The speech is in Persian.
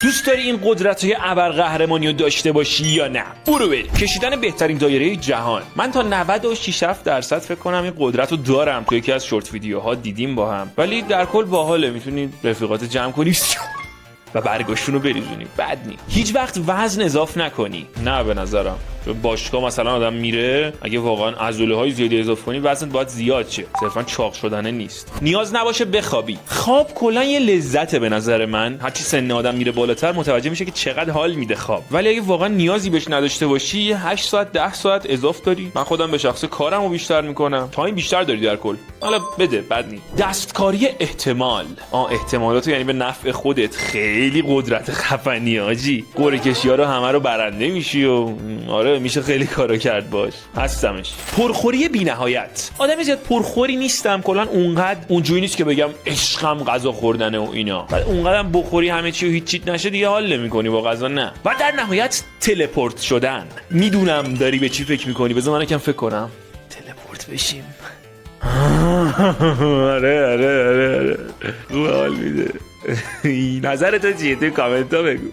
دوست داری این قدرت‌های ابرقهرمانی رو داشته باشی یا نه؟ برو بریم. کشیدن بهترین دایره جهان. من تا 96% فکر کنم این قدرت رو دارم. تو یکی از شورت ویدیوها دیدیم با هم. ولی در کل باحاله، میتونی رفیقات جمع کنی و برگاشون رو بریزونی. بد نیست. هیچ وقت وزن اضافه نکنی. نه به نظرم. تو باشگاه مثلا آدم میره، اگه واقعا عضله‌های زیادی اضافه کنی وزن باید زیاد شه. صرفا چاق شدنه نیست. نیاز نباشه بخوابی. خواب کلا یه لذته به نظر من. هرچی سن آدم میره بالاتر متوجه میشه که چقدر حال میده خواب. ولی اگه واقعا نیازی بهش نداشته باشی، 8 ساعت 10 ساعت اضافه داری. من خودم به شخصه کارمو بیشتر میکنم. تایم بیشتر داری در کل. حالا بده، بد نیست. دستکاری احتمال. احتمالات یعنی به نفع خودت. خیلی قدرت خفنی آجی. قرعه کشی‌ها رو همه رو برنده میشی و آره میشه خیلی کارا کرد باش. هستمش. پرخوری بی‌نهایت. آدم زیاد پرخوری نیستم، کلا اونقدر اونجوری نیست که بگم عشقم غذا خوردنه و اینا. بعد اونقدرم بخوری همه چی و هیچ چیت نشه دیگه حال نمی‌کنی با غذا، نه. و در نهایت تلپورت شدن. میدونم داری به چی فکر می‌کنی، بذار من یکم فکر کنم. تلپورت بشیم. آره خوب حال میده. نظرت چیه؟ تو کامنت ها بگو.